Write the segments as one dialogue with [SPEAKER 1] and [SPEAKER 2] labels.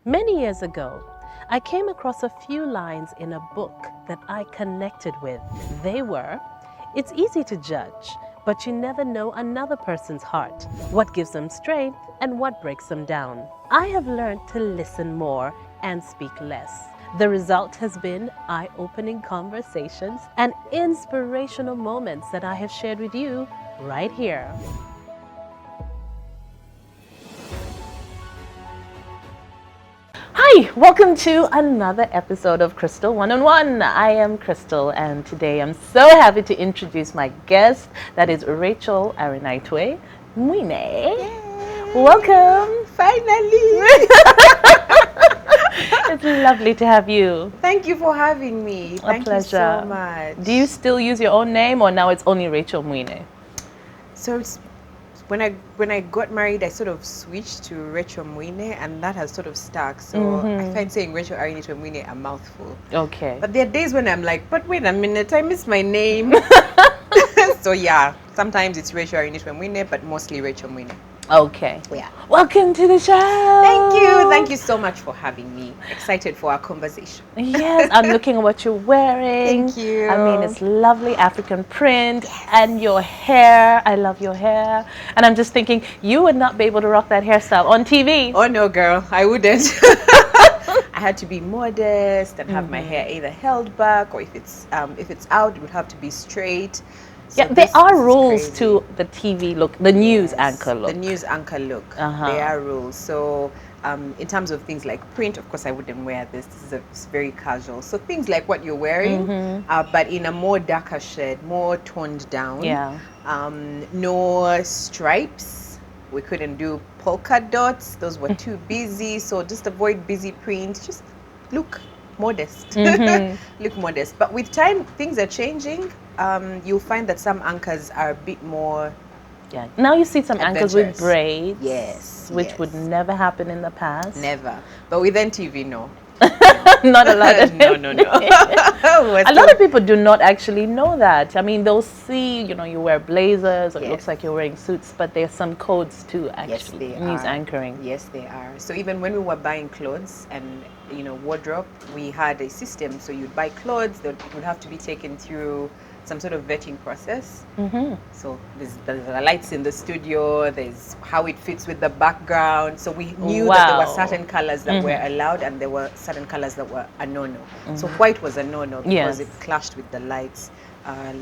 [SPEAKER 1] Many years ago, I came across a few lines in a book that I connected with. They were, "It's easy to judge, but you never know another person's heart, what gives them strength and what breaks them down." I have learned to listen more and speak less. The result has been eye-opening conversations and inspirational moments that I have shared with you right here. Hi, welcome to another episode of Crystal One-on-One. I am Crystal, and today I'm so happy to introduce my guest, that is Rachael Mwine.
[SPEAKER 2] Yay.
[SPEAKER 1] Welcome.
[SPEAKER 2] Finally.
[SPEAKER 1] It's lovely to have you.
[SPEAKER 2] Thank you for having me.
[SPEAKER 1] A
[SPEAKER 2] Thank
[SPEAKER 1] pleasure.
[SPEAKER 2] you so much.
[SPEAKER 1] Do you still use your own name, or now it's only Rachael Mwine?
[SPEAKER 2] So it's, when I got married, I sort of switched to Rachael Mwine, and that has sort of stuck. So I find saying Rachael Mwine a mouthful.
[SPEAKER 1] Okay.
[SPEAKER 2] But there are days when I'm like, but wait a minute, I missed my name. So yeah, sometimes it's Rachael Mwine, but mostly Rachael Mwine.
[SPEAKER 1] Okay.
[SPEAKER 2] Yeah.
[SPEAKER 1] Welcome to the show.
[SPEAKER 2] Thank you. Thank you so much for having me. Excited for our conversation.
[SPEAKER 1] Yes, I'm looking at what you're wearing.
[SPEAKER 2] Thank you.
[SPEAKER 1] I mean, it's lovely African print, and your hair. I love your hair. And I'm just thinking, you would not be able to rock that hairstyle on TV.
[SPEAKER 2] Oh no, girl, I wouldn't. I had to be modest and have my hair either held back, or if it's out, it would have to be straight. So
[SPEAKER 1] Yeah, there are rules
[SPEAKER 2] crazy.
[SPEAKER 1] to the TV look, the news anchor look.
[SPEAKER 2] The news anchor look. There are rules. So in terms of things like print, of course, I wouldn't wear this. It's very casual. So things like what you're wearing, but in a more darker shade, more toned down.
[SPEAKER 1] Yeah.
[SPEAKER 2] No stripes. We couldn't do polka dots. Those were too busy. So just avoid busy print. Just look modest. Look modest. But with time, things are changing. You'll find that some anchors are a bit more.
[SPEAKER 1] Yeah. Now you see some anchors with braids.
[SPEAKER 2] Yes.
[SPEAKER 1] Which would never happen in the past.
[SPEAKER 2] Never. But with NTV, no.
[SPEAKER 1] Not allowed.
[SPEAKER 2] No.
[SPEAKER 1] A lot of people do not actually know that. I mean, they'll see, you wear blazers, or it looks like you're wearing suits, but there's some codes to actually news anchoring.
[SPEAKER 2] Yes, they are. So even when we were buying clothes and, wardrobe, we had a system. So you'd buy clothes that would have to be taken through some sort of vetting process. So there's the lights in the studio, there's how it fits with the background. So we knew that there were certain colors that were allowed, and there were certain colors that were a no-no. So white was a no-no because it clashed with the lights.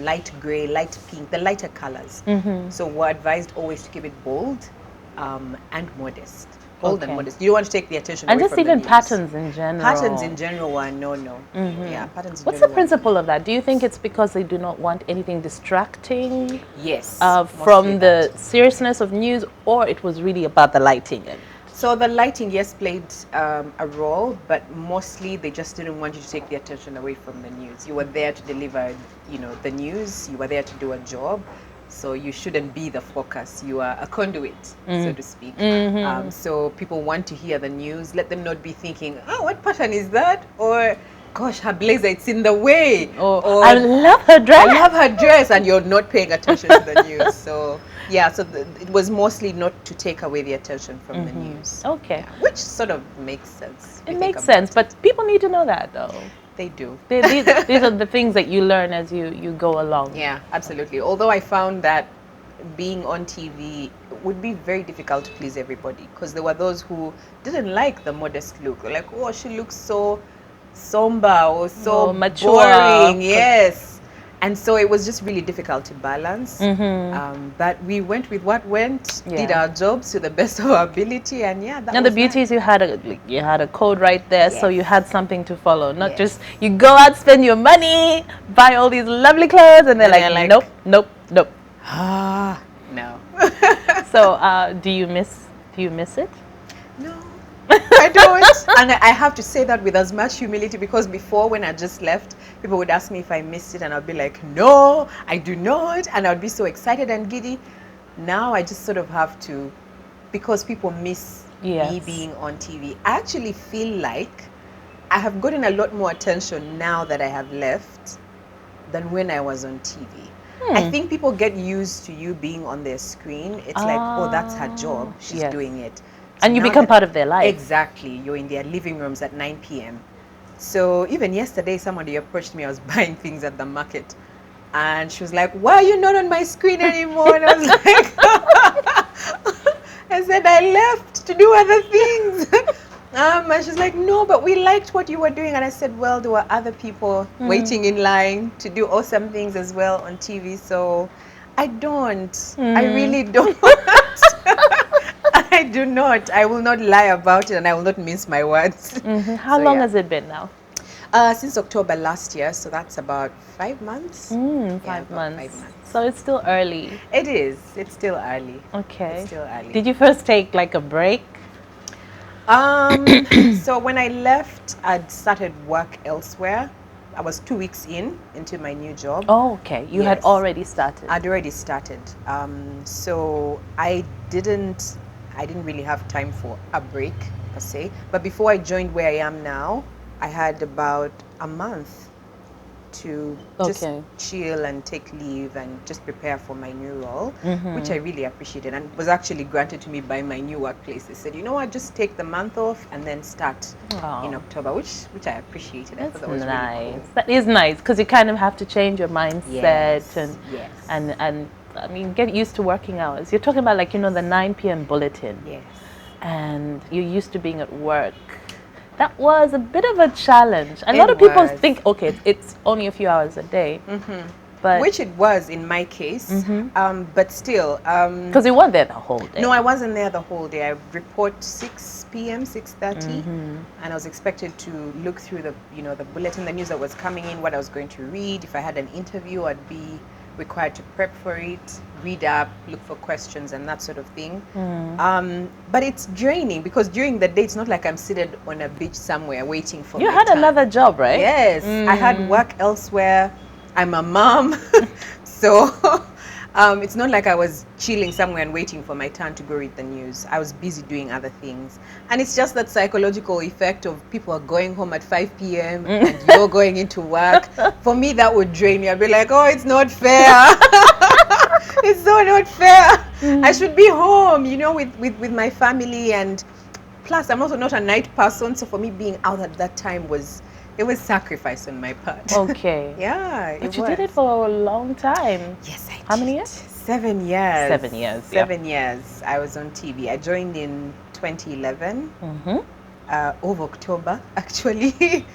[SPEAKER 2] Light gray, light pink, the lighter colors. So we're advised always to keep it bold and modest. Bold and modest. You don't want to take the attention
[SPEAKER 1] and
[SPEAKER 2] away
[SPEAKER 1] just
[SPEAKER 2] from
[SPEAKER 1] even
[SPEAKER 2] the news.
[SPEAKER 1] patterns in general.
[SPEAKER 2] Patterns in general were no-no. Yeah, patterns in
[SPEAKER 1] What's the
[SPEAKER 2] general
[SPEAKER 1] principle of that? Do you think it's because they do not want anything distracting?
[SPEAKER 2] Yes.
[SPEAKER 1] From the seriousness of news, or it was really about the lighting?
[SPEAKER 2] So the lighting, yes, played a role, but mostly they just didn't want you to take the attention away from the news. You were there to deliver, the news. You were there to do a job. So you shouldn't be the focus. You are a conduit, so to speak. So people want to hear the news. Let them not be thinking, oh, what pattern is that? Or, gosh, her blazer, it's in the way. Or
[SPEAKER 1] I love her dress.
[SPEAKER 2] I love her dress, and you're not paying attention to the news. So, yeah, so it was mostly not to take away the attention from the news.
[SPEAKER 1] Okay.
[SPEAKER 2] Yeah, which sort of makes sense.
[SPEAKER 1] It makes sense, but people need to know that, though.
[SPEAKER 2] They do.
[SPEAKER 1] These are the things that you learn as you go along.
[SPEAKER 2] Yeah, absolutely. Although I found that being on TV would be very difficult to please everybody, because there were those who didn't like the modest look. Like, oh, she looks so somber or so
[SPEAKER 1] mature.
[SPEAKER 2] boring. Yes. And so it was just really difficult to balance. But we went with what went, did our jobs to the best of our ability, and
[SPEAKER 1] Now the beauty is you had a code right there, so you had something to follow. Not just you go out, spend your money, buy all these lovely clothes, and they're like, nope.
[SPEAKER 2] Ah, no.
[SPEAKER 1] So do you miss it?
[SPEAKER 2] No. I don't. And I have to say that with as much humility, because before, when I just left, people would ask me if I missed it, and I'd be like, no, I do not. And I'd be so excited and giddy. Now I just sort of have to, because people miss me being on TV. I actually feel like I have gotten a lot more attention now that I have left than when I was on TV. I think people get used to you being on their screen. It's like, oh, that's her job. She's doing it.
[SPEAKER 1] And you
[SPEAKER 2] now
[SPEAKER 1] become
[SPEAKER 2] that-
[SPEAKER 1] part of their life.
[SPEAKER 2] Exactly. You're in their living rooms at 9 p.m. So even yesterday, somebody approached me. I was buying things at the market. And she was like, why are you not on my screen anymore? And I was like, I said, I left to do other things. And she's like, no, but we liked what you were doing. And I said, well, there were other people waiting in line to do awesome things as well on TV. So I don't. I really don't. I do not. I will not lie about it, and I will not mince my words.
[SPEAKER 1] How long has it been now?
[SPEAKER 2] Since October last year, so that's about 5 months.
[SPEAKER 1] 5
[SPEAKER 2] about
[SPEAKER 1] months.
[SPEAKER 2] 5 months.
[SPEAKER 1] So it's still early.
[SPEAKER 2] It is. It's still early.
[SPEAKER 1] Okay.
[SPEAKER 2] It's still early.
[SPEAKER 1] Did you first take like a break?
[SPEAKER 2] So when I left, I'd started work elsewhere. I was 2 weeks into my new job.
[SPEAKER 1] Oh, okay. You had
[SPEAKER 2] Yes.
[SPEAKER 1] already started.
[SPEAKER 2] I'd already started. So I didn't really have time for a break per se. But before I joined where I am now, I had about a month to just
[SPEAKER 1] Okay.
[SPEAKER 2] chill and take leave and just prepare for my new role, which I really appreciated and was actually granted to me by my new workplace. They said, you know what, just take the month off and then start in October, which I appreciated. I thought that was
[SPEAKER 1] nice.
[SPEAKER 2] really cool.
[SPEAKER 1] That is nice because you kind of have to change your mindset
[SPEAKER 2] Yes,
[SPEAKER 1] and
[SPEAKER 2] yes.
[SPEAKER 1] and I mean get used to working hours. You're talking about like the 9 p.m. bulletin.
[SPEAKER 2] Yes.
[SPEAKER 1] And you're used to being at work. That was a bit of a challenge. A
[SPEAKER 2] It
[SPEAKER 1] lot of people
[SPEAKER 2] was.
[SPEAKER 1] think, okay, it's only a few hours a day, but
[SPEAKER 2] Which it was in my case, but still.
[SPEAKER 1] because you weren't there the whole day.
[SPEAKER 2] No, I wasn't there the whole day. I report 6 p.m., 6:30, and I was expected to look through the bulletin, the news that was coming in, what I was going to read. If I had an interview, I'd be required to prep for it, read up, look for questions and that sort of thing. But it's draining because during the day, it's not like I'm seated on a beach somewhere waiting for
[SPEAKER 1] You
[SPEAKER 2] my
[SPEAKER 1] had
[SPEAKER 2] turn.
[SPEAKER 1] another job, right?
[SPEAKER 2] Yes, I had work elsewhere. I'm a mom, so it's not like I was chilling somewhere and waiting for my turn to go read the news. I was busy doing other things. And it's just that psychological effect of people are going home at 5 p.m. and you're going into work. For me, that would drain me. I'd be like, oh, it's not fair. It's so not fair. I should be home, with my family. And plus, I'm also not a night person. So for me, being out at that time was sacrifice on my part.
[SPEAKER 1] Okay.
[SPEAKER 2] Yeah,
[SPEAKER 1] But you did it for a long time.
[SPEAKER 2] Yes, I did.
[SPEAKER 1] How many years?
[SPEAKER 2] 7 years.
[SPEAKER 1] 7 years.
[SPEAKER 2] 7 years. I was on TV. I joined in 2011, of October, actually.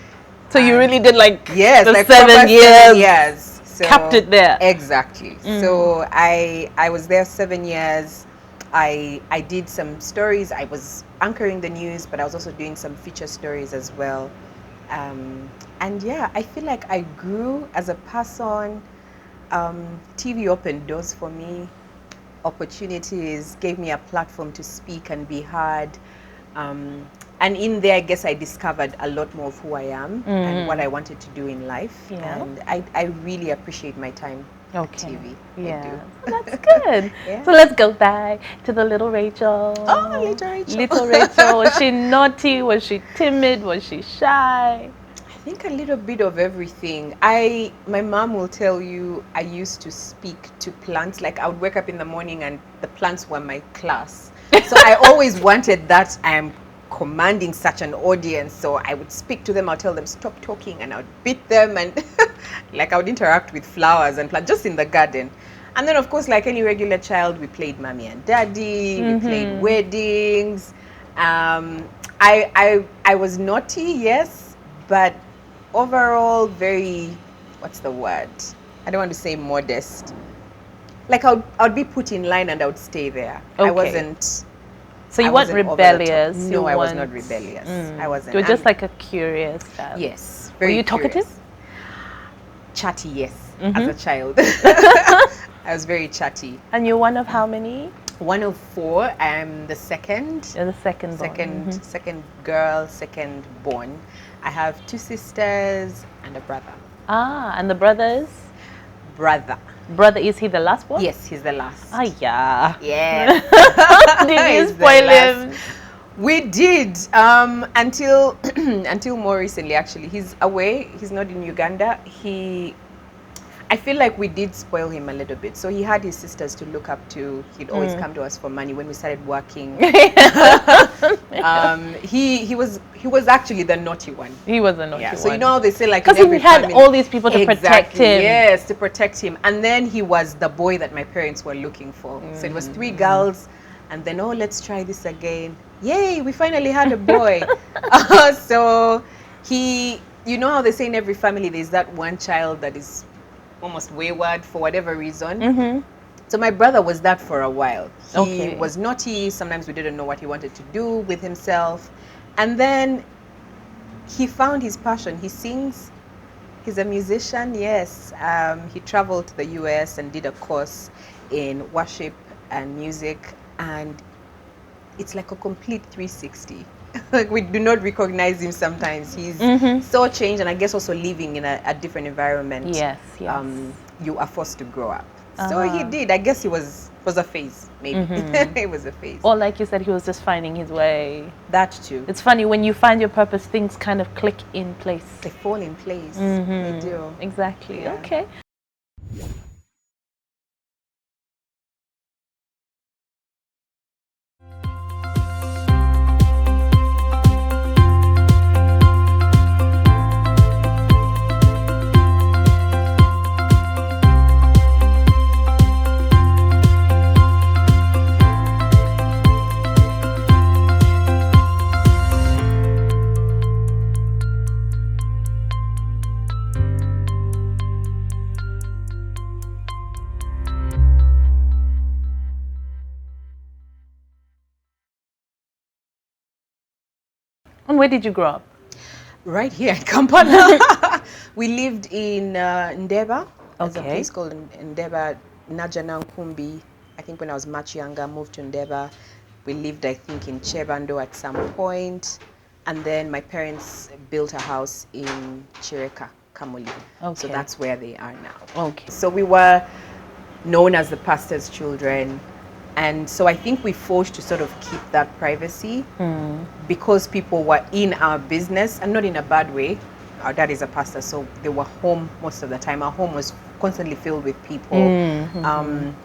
[SPEAKER 1] So you really did
[SPEAKER 2] Yes,
[SPEAKER 1] the
[SPEAKER 2] like
[SPEAKER 1] 7
[SPEAKER 2] proper
[SPEAKER 1] years.
[SPEAKER 2] 7 years. So,
[SPEAKER 1] Kept it there.
[SPEAKER 2] Exactly. So I was there 7 years. I did some stories. I was anchoring the news, but I was also doing some feature stories as well. And yeah, I feel like I grew as a person. TV opened doors for me, opportunities, gave me a platform to speak and be heard. And in there, I guess I discovered a lot more of who I am and what I wanted to do in life.
[SPEAKER 1] Yeah.
[SPEAKER 2] And I really appreciate my time on TV. I
[SPEAKER 1] Yeah.
[SPEAKER 2] do.
[SPEAKER 1] Well, that's good.
[SPEAKER 2] Yeah.
[SPEAKER 1] So let's go back to the little Rachael.
[SPEAKER 2] Oh, little Rachael.
[SPEAKER 1] Little Rachael. Was she naughty? Was she timid? Was she shy?
[SPEAKER 2] I think a little bit of everything. My mom will tell you I used to speak to plants. Like I would wake up in the morning and the plants were my class. So I always wanted that. I'm commanding such an audience. So I would speak to them. I'll tell them stop talking and I would beat them and like I would interact with flowers and plants just in the garden. And then of course, like any regular child, we played mommy and daddy. We played weddings. I was naughty, yes, but overall very, what's the word? I don't want to say modest. Like I would be put in line and I would stay there.
[SPEAKER 1] Okay.
[SPEAKER 2] I wasn't.
[SPEAKER 1] So you
[SPEAKER 2] I
[SPEAKER 1] weren't
[SPEAKER 2] wasn't over the top.
[SPEAKER 1] rebellious?
[SPEAKER 2] No, I was not rebellious. I wasn't.
[SPEAKER 1] You were just like a curious child.
[SPEAKER 2] Yes.
[SPEAKER 1] Were
[SPEAKER 2] Very
[SPEAKER 1] you
[SPEAKER 2] curious.
[SPEAKER 1] talkative?
[SPEAKER 2] Chatty, yes. As a child. I was very chatty.
[SPEAKER 1] And you're one of how many?
[SPEAKER 2] One of 4. I'm the second.
[SPEAKER 1] You're the second born.
[SPEAKER 2] Second girl, second born. I have 2 sisters and a brother.
[SPEAKER 1] Ah, and the brothers?
[SPEAKER 2] Brother.
[SPEAKER 1] Brother, is he the last one?
[SPEAKER 2] Yes, he's the last.
[SPEAKER 1] Ah, yeah.
[SPEAKER 2] Yeah.
[SPEAKER 1] Did you
[SPEAKER 2] He's the
[SPEAKER 1] spoil
[SPEAKER 2] last.
[SPEAKER 1] him?
[SPEAKER 2] We did until until more recently. Actually, he's away. He's not in Uganda. I feel like we did spoil him a little bit. So he had his sisters to look up to. He'd always come to us for money when we started working. He was actually the naughty one.
[SPEAKER 1] He was the naughty one.
[SPEAKER 2] So you know how they say, like,
[SPEAKER 1] because he had all these people to protect him.
[SPEAKER 2] Yes, to protect him. And then he was the boy that my parents were looking for. So it was 3 girls, and then, oh, let's try this again. Yay, we finally had a boy. So he, you know how they say in every family there's that one child that is almost wayward for whatever reason. So my brother was that for a while. He was naughty. Sometimes we didn't know what he wanted to do with himself. And then he found his passion. He sings. He's a musician, yes. He traveled to the US and did a course in worship and music. And it's like a complete 360. Like, we do not recognize him sometimes. He's so changed, and I guess also living in a different environment.
[SPEAKER 1] Yes.
[SPEAKER 2] You are forced to grow up. So he did. I guess it was a phase, maybe. It was a phase.
[SPEAKER 1] Or like you said, he was just finding his way.
[SPEAKER 2] That too.
[SPEAKER 1] It's funny, when you find your purpose, things kind of click in place.
[SPEAKER 2] They fall in place. They do.
[SPEAKER 1] Exactly.
[SPEAKER 2] Yeah.
[SPEAKER 1] Okay. And where did you grow up?
[SPEAKER 2] Right here in Kampala. We lived in Ndeba. There's a place called Ndeba, Najana Nkumbi. I think when I was much younger, I moved to Ndeba. We lived, I think, in Chebando at some point. And then my parents built a house in Chireka, Kamuli. So that's where they are now. So we were known as the pastor's children. And so I think we forced to sort of keep that privacy because people were in our business, and not in a bad way. Our dad is a pastor, so they were home most of the time. Our home was constantly filled with people.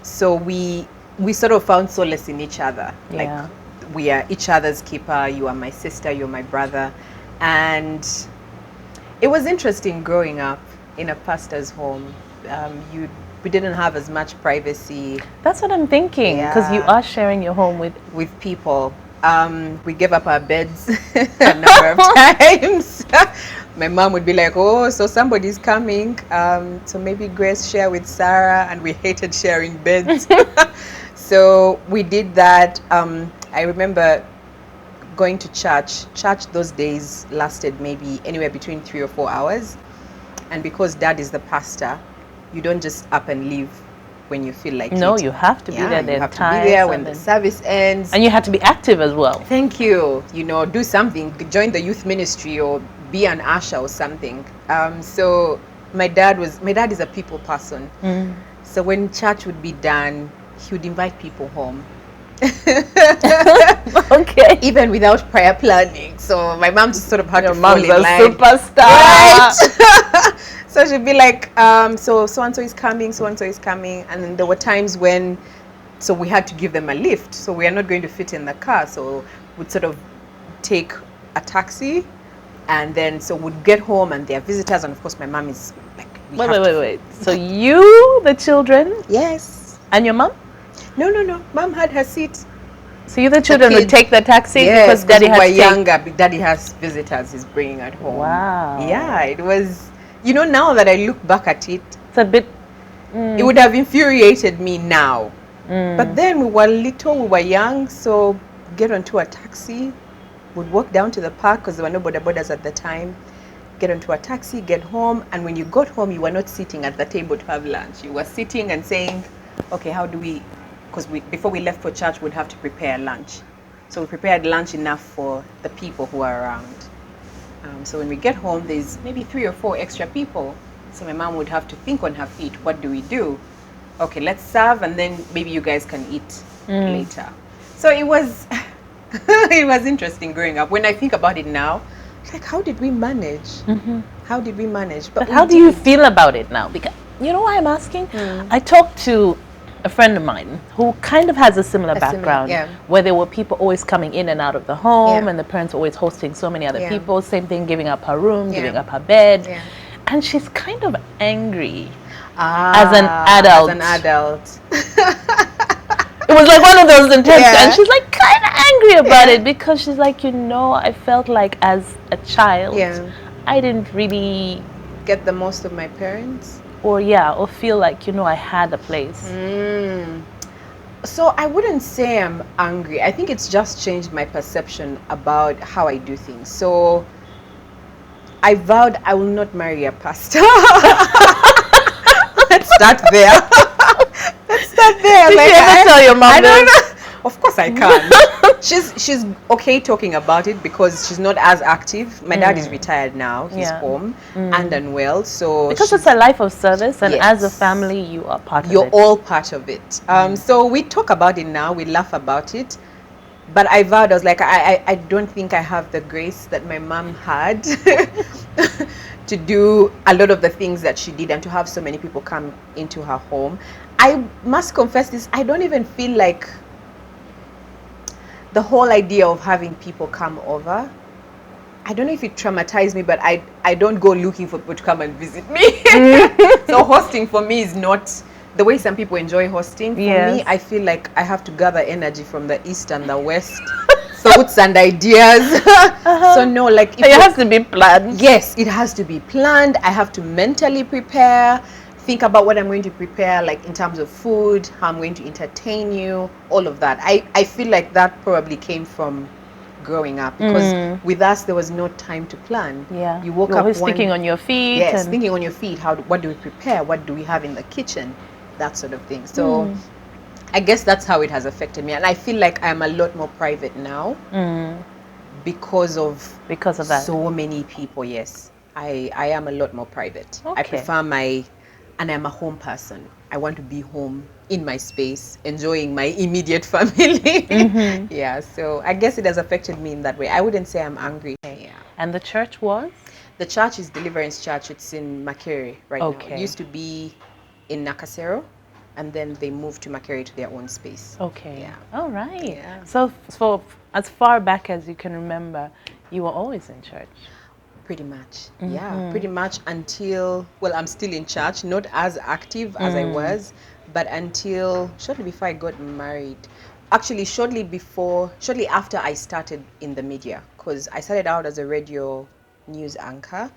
[SPEAKER 2] So we sort of found solace in each other. Like, we are each other's keeper. You are my sister, you're my brother. And it was interesting growing up in a pastor's home. We didn't have as much privacy.
[SPEAKER 1] That's what I'm thinking, because you are sharing your home with
[SPEAKER 2] people. We gave up our beds a number of times. My mom would be like, oh, so somebody's coming. So maybe Grace share with Sarah, and we hated sharing beds. So we did that. I remember going to church. Church those days lasted maybe anywhere between 3 or 4 hours. And because dad is the pastor, you don't just up and leave when you feel like it.
[SPEAKER 1] No, you have to be there.
[SPEAKER 2] You have to be there when the service ends.
[SPEAKER 1] And you have to be active as well.
[SPEAKER 2] Thank you. You know, do something. Join the youth ministry or be an usher or something. So my dad is a people person. So when church would be done, he would invite people home. Even without prior planning. So my mom just sort of had to fall in line.
[SPEAKER 1] Your mom's a superstar.
[SPEAKER 2] Right? So she'd be like, so-and-so is coming, so-and-so is coming. And then there were times when, so we had to give them a lift. So we are not going to fit in the car. So we'd sort of take a taxi. And then, so we'd get home and there are visitors. And of course, my mom is like,
[SPEAKER 1] wait. So you, the children?
[SPEAKER 2] Yes.
[SPEAKER 1] And your mom?
[SPEAKER 2] No. Mom had her seat.
[SPEAKER 1] So you, the children, would take the taxi because daddy has
[SPEAKER 2] younger. Daddy has visitors he's bringing at home.
[SPEAKER 1] Wow.
[SPEAKER 2] Yeah, it was... You know, now that I look back at it,
[SPEAKER 1] it's a bit...
[SPEAKER 2] It would have infuriated me now. But then we were little, we were young, so get onto a taxi, would walk down to the park because there were no bodas at the time, get onto a taxi, get home, and when you got home, you were not sitting at the table to have lunch. You were sitting and saying, okay, how do we... Because before we left for church, we'd have to prepare lunch. So we prepared lunch enough for the people who are around. So when we get home, there's maybe 3 or 4 extra people. So my mom would have to think on her feet, what do we do? Okay, let's serve, and then maybe you guys can eat later. So it was, it was interesting growing up. When I think about it now, like, how did we manage? How did we manage?
[SPEAKER 1] But how do you feel about it now? Because, you know why I'm asking? I talk to a friend of mine who kind of has a similar background,
[SPEAKER 2] yeah.
[SPEAKER 1] where there were people always coming in and out of the home,
[SPEAKER 2] Yeah.
[SPEAKER 1] and the parents were always hosting so many other
[SPEAKER 2] Yeah.
[SPEAKER 1] people. Same thing, giving up her room,
[SPEAKER 2] Yeah.
[SPEAKER 1] giving up her bed,
[SPEAKER 2] Yeah.
[SPEAKER 1] and she's kind of angry as an adult.
[SPEAKER 2] As an adult.
[SPEAKER 1] It was like one of those intense,
[SPEAKER 2] Yeah.
[SPEAKER 1] and she's like kind of angry about it because she's like, you know, I felt like as a child,
[SPEAKER 2] Yeah.
[SPEAKER 1] I didn't really
[SPEAKER 2] Get the most of my parents.
[SPEAKER 1] or feel like, you know, I had a place.
[SPEAKER 2] So I wouldn't say I'm angry. I think it's just changed my perception about how I do things. So I vowed I will not marry a pastor. Let's start there. Let's start there.
[SPEAKER 1] Did
[SPEAKER 2] Like,
[SPEAKER 1] you ever tell your mom
[SPEAKER 2] I don't
[SPEAKER 1] this?
[SPEAKER 2] know. Of course I can. She's okay talking about it because she's not as active. My dad is retired now. He's
[SPEAKER 1] Yeah.
[SPEAKER 2] home and unwell. So
[SPEAKER 1] Because it's a life of service, and as a
[SPEAKER 2] Yes.
[SPEAKER 1] family, you are part
[SPEAKER 2] you're
[SPEAKER 1] of it.
[SPEAKER 2] all part of it. So we talk about it now. We laugh about it. But I vowed, I was like, I don't think I have the grace that my mom had to do a lot of the things that she did and to have so many people come into her home. I must confess this, I don't even feel like the whole idea of having people come over, I don't know if it traumatized me, but I don't go looking for people to come and visit me. So hosting for me is not the way some people enjoy hosting. For
[SPEAKER 1] Yes.
[SPEAKER 2] me, I feel like I have to gather energy from the east and the west, thoughts and ideas. So no, like if
[SPEAKER 1] It has to be planned.
[SPEAKER 2] yes, it has to be planned. I have to mentally prepare, think about what I'm going to prepare, like in terms of food, how I'm going to entertain you, all of that. I feel like that probably came from growing up because with us there was no time to plan.
[SPEAKER 1] Yeah.
[SPEAKER 2] You woke
[SPEAKER 1] You're
[SPEAKER 2] up
[SPEAKER 1] always thinking on your feet.
[SPEAKER 2] yes,
[SPEAKER 1] and
[SPEAKER 2] thinking on your feet. What do we prepare? What do we have in the kitchen? That sort of thing. So I guess that's how it has affected me, and I feel like I'm a lot more private now because of
[SPEAKER 1] that.
[SPEAKER 2] so many people. Yes, I am a lot more private. I
[SPEAKER 1] Okay.
[SPEAKER 2] prefer and I'm a home person. I want to be home in my space, enjoying my immediate family. Yeah, so I guess it has affected me in that way. I wouldn't say I'm angry. Yeah.
[SPEAKER 1] And the church was?
[SPEAKER 2] The church is Deliverance Church. It's in Makere right now.
[SPEAKER 1] Okay.
[SPEAKER 2] It used to be in Nakasero, and then they moved to Makere to their own space.
[SPEAKER 1] Okay.
[SPEAKER 2] Yeah.
[SPEAKER 1] All right.
[SPEAKER 2] Yeah.
[SPEAKER 1] So as far back as you can remember, you were always in church.
[SPEAKER 2] Pretty much. Yeah, pretty much until, well, I'm still in church, not as active as I was, but until shortly before I got married. Actually, shortly after I started in the media, because I started out as a radio news anchor,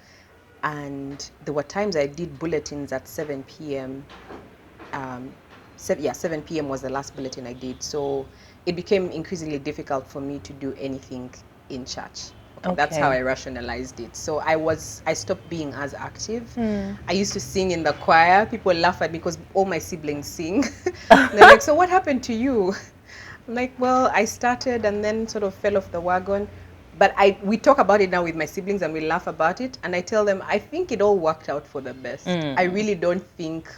[SPEAKER 2] and there were times I did bulletins at 7 p.m. 7 p.m. was the last bulletin I did. So it became increasingly difficult for me to do anything in church. Okay, that's how I rationalized it. So I stopped being as active. I used to sing in the choir. People laugh at me because all my siblings sing. They're like, so what happened to you? I'm like, well, I started and then sort of fell off the wagon. But we talk about it now with my siblings and we laugh about it. And I tell them, I think it all worked out for the best. I really don't think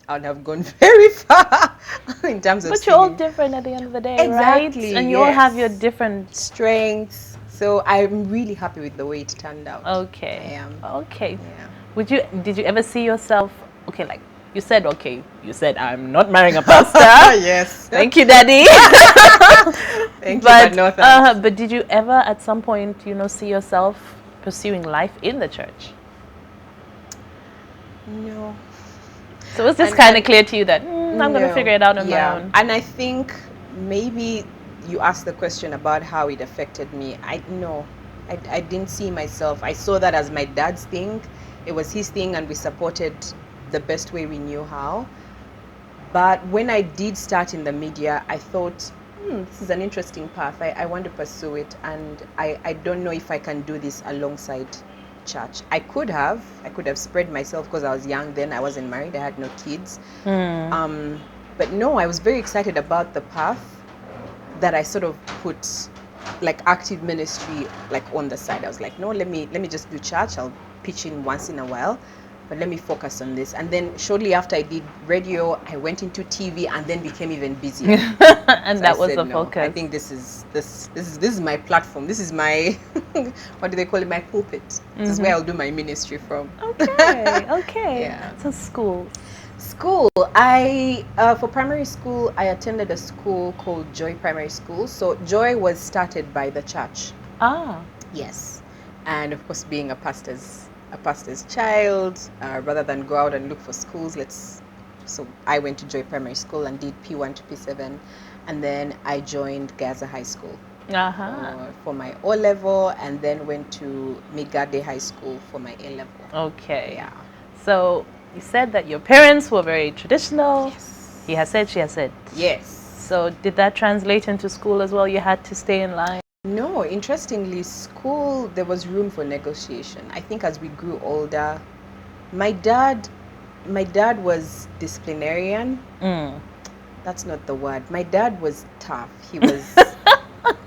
[SPEAKER 2] I would have gone very far in terms of
[SPEAKER 1] But you're all
[SPEAKER 2] singing.
[SPEAKER 1] different at the end of the day,
[SPEAKER 2] Exactly,
[SPEAKER 1] right? And you all have your
[SPEAKER 2] yes.
[SPEAKER 1] different
[SPEAKER 2] Strengths. So I'm really happy with the way it turned out.
[SPEAKER 1] Okay.
[SPEAKER 2] I am.
[SPEAKER 1] Okay.
[SPEAKER 2] Yeah.
[SPEAKER 1] Did you ever see yourself, okay, like you said I'm not marrying a pastor.
[SPEAKER 2] Yes.
[SPEAKER 1] Thank you, Daddy.
[SPEAKER 2] Thank you, but no thanks.
[SPEAKER 1] But did you ever at some point, see yourself pursuing life in the church?
[SPEAKER 2] No.
[SPEAKER 1] So was this kind of clear to you that I'm going to figure it out on my own?
[SPEAKER 2] And I think maybe you asked the question about how it affected me. I didn't see myself. I saw that as my dad's thing. It was his thing and we supported the best way we knew how. But when I did start in the media, I thought, this is an interesting path. I want to pursue it, and I don't know if I can do this alongside church. I could have spread myself because I was young then. I wasn't married. I had no kids. But no, I was very excited about the path that I sort of put like active ministry like on the side. I was like, no, let me just do church. I'll pitch in once in a while, but let me focus on this. And then shortly after I did radio, I went into TV and then became even busier.
[SPEAKER 1] And so that was the focus.
[SPEAKER 2] I think this is my platform. This is my what do they call it? My pulpit. This is where I'll do my ministry from.
[SPEAKER 1] Okay.
[SPEAKER 2] Yeah.
[SPEAKER 1] So schools.
[SPEAKER 2] School. For primary school, I attended a school called Joy Primary School. So Joy was started by the church.
[SPEAKER 1] Ah.
[SPEAKER 2] Yes, and of course, being a pastor's child, rather than go out and look for schools, so I went to Joy Primary School and did P1 to P7, and then I joined Gaza High School for my O level, and then went to Migade High School for my A level.
[SPEAKER 1] Okay.
[SPEAKER 2] Yeah.
[SPEAKER 1] So you said that your parents were very traditional.
[SPEAKER 2] Yes.
[SPEAKER 1] He has said, she has said.
[SPEAKER 2] Yes.
[SPEAKER 1] So did that translate into school as well? You had to stay in line?
[SPEAKER 2] No, interestingly, school, there was room for negotiation. I think as we grew older, my dad was disciplinarian. That's not the word. My dad was tough. He was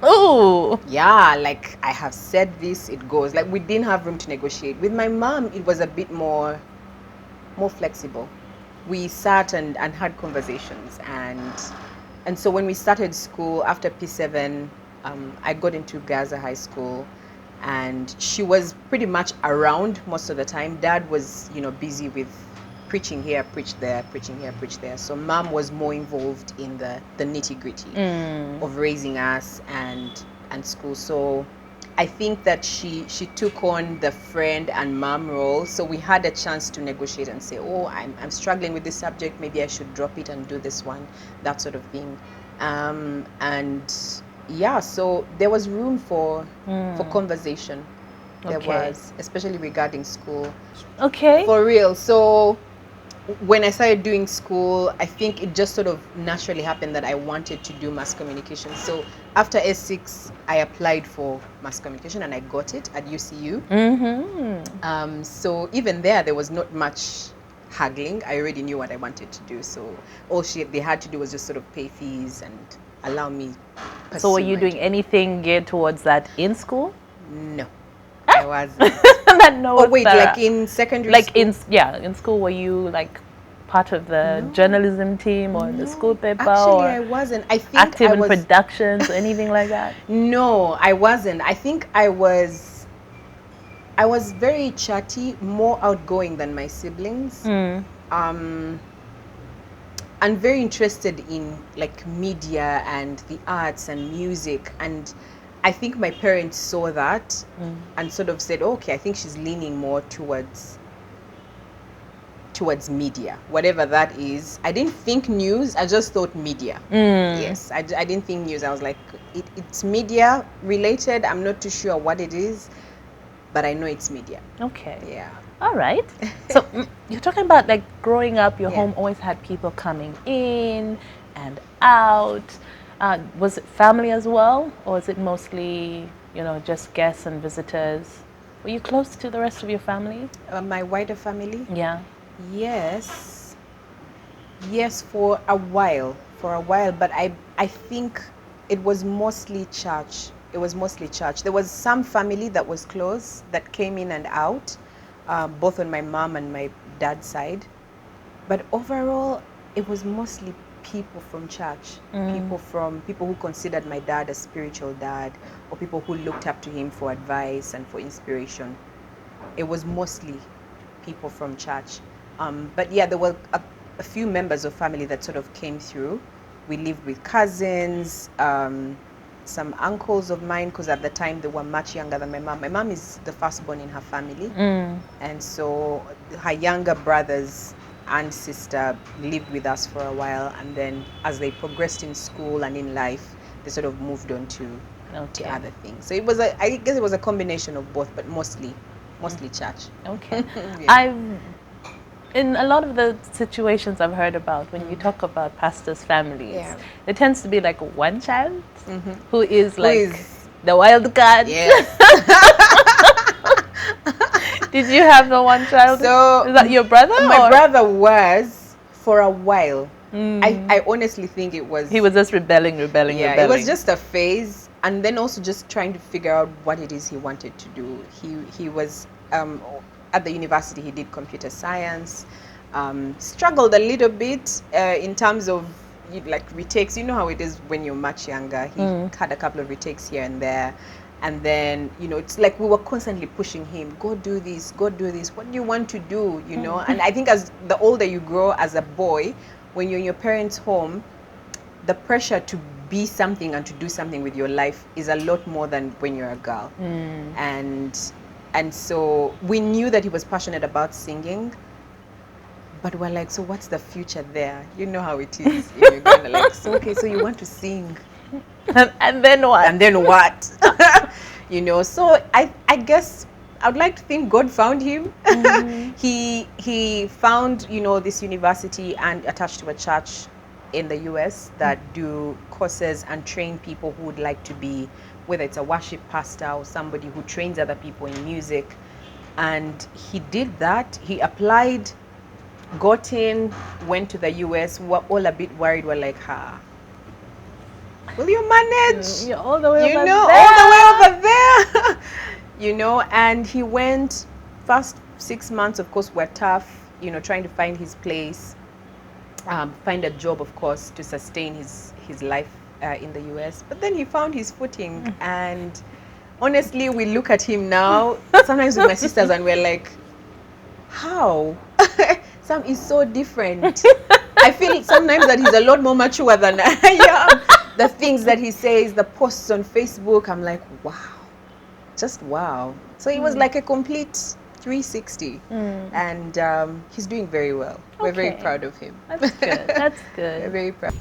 [SPEAKER 1] Oh.
[SPEAKER 2] yeah, like I have said this, it goes. Like we didn't have room to negotiate. With my mom, it was a bit more flexible. We sat and had conversations, and so when we started school after P7, I got into Gaza High School, and she was pretty much around most of the time. Dad was, busy with preaching here, preach there, preaching here, preach there. So mom was more involved in the nitty-gritty of raising us and school. So I think that she took on the friend and mom role. So we had a chance to negotiate and say, oh, I'm struggling with this subject, maybe I should drop it and do this one, that sort of thing. And yeah, so there was room for conversation. There was, especially regarding school.
[SPEAKER 1] Okay.
[SPEAKER 2] For real. So when I started doing school, I think it just sort of naturally happened that I wanted to do mass communication. So after S6, I applied for mass communication and I got it at UCU. So even there was not much haggling. I already knew what I wanted to do. So all they had to do was just sort of pay fees and allow me.
[SPEAKER 1] So were you doing anything geared towards that in school?
[SPEAKER 2] No, I wasn't.
[SPEAKER 1] Oh wait,
[SPEAKER 2] like in secondary school?
[SPEAKER 1] In school, were you like part of the journalism team or the school paper?
[SPEAKER 2] Actually,
[SPEAKER 1] or
[SPEAKER 2] I wasn't. I think
[SPEAKER 1] active in productions or anything like that?
[SPEAKER 2] No, I wasn't. I think I was very chatty, more outgoing than my siblings. And very interested in like media and the arts and music, and I think my parents saw that and sort of said, okay, I think she's leaning more towards media, whatever that is. I didn't think news, I just thought media. Yes, I didn't think news. I was like, it's media related. I'm not too sure what it is, but I know it's media.
[SPEAKER 1] Okay.
[SPEAKER 2] Yeah.
[SPEAKER 1] All right. So you're talking about like growing up, your home always had people coming in and out. Was it family as well, or is it mostly, just guests and visitors? Were you close to the rest of your family?
[SPEAKER 2] My wider family?
[SPEAKER 1] Yeah.
[SPEAKER 2] Yes, for a while, but I think it was mostly church. There was some family that was close that came in and out, both on my mom and my dad's side. But overall, it was mostly people from church, people who considered my dad a spiritual dad, or people who looked up to him for advice and for inspiration. It was mostly people from church. But yeah, there were a few members of family that sort of came through. We lived with cousins, some uncles of mine, because at the time they were much younger than my mom. My mom is the firstborn in her family, and so her younger brothers and sister lived with us for a while, and then as they progressed in school and in life, they sort of moved on to other things. So it was I guess it was a combination of both, but mostly church.
[SPEAKER 1] Okay. Yeah. In a lot of the situations I've heard about, when you talk about pastors' families, there tends to be like one child who is the wild card.
[SPEAKER 2] Yes.
[SPEAKER 1] Did you have the one child?
[SPEAKER 2] So
[SPEAKER 1] is that your brother?
[SPEAKER 2] My brother was for a while. I honestly think it was.
[SPEAKER 1] He was just rebelling.
[SPEAKER 2] Yeah, it was just a phase, and then also just trying to figure out what it is he wanted to do. He was at the university. He did computer science. Struggled a little bit in terms of like retakes. You know how it is when you're much younger. He had a couple of retakes here and there. And then, you know, it's like we were constantly pushing him, go do this, go do this. What do you want to do, you know? And I think as the older you grow as a boy, when you're in your parents' home, the pressure to be something and to do something with your life is a lot more than when you're a girl. And so we knew that he was passionate about singing, but we're like, so what's the future there? You know how it is in Uganda, like, so okay, so you want to sing.
[SPEAKER 1] And then what?
[SPEAKER 2] And then what? You know, so I guess I would like to think God found him. He found, you know, this university and attached to a church in the US that do courses and train people who would like to be, whether it's a worship pastor or somebody who trains other people in music. And he did that. He applied, got in, went to the US. We're all a bit worried. We're like, will you manage?
[SPEAKER 1] You're all the way
[SPEAKER 2] You
[SPEAKER 1] over
[SPEAKER 2] know,
[SPEAKER 1] there.
[SPEAKER 2] all the way over there. You know, and he went, first 6 months, of course, were tough, you know, trying to find his place, find a job, of course, to sustain his life in the US. But then he found his footing. And honestly, we look at him now, sometimes with my sisters, and we're like, how? Sam is so different. I feel sometimes that he's a lot more mature than I am. The things that he says, the posts on Facebook, I'm like, wow, just wow. So it was like a complete 360, and he's doing very well. We're very proud of him.
[SPEAKER 1] That's good. That's good.
[SPEAKER 2] We're very proud.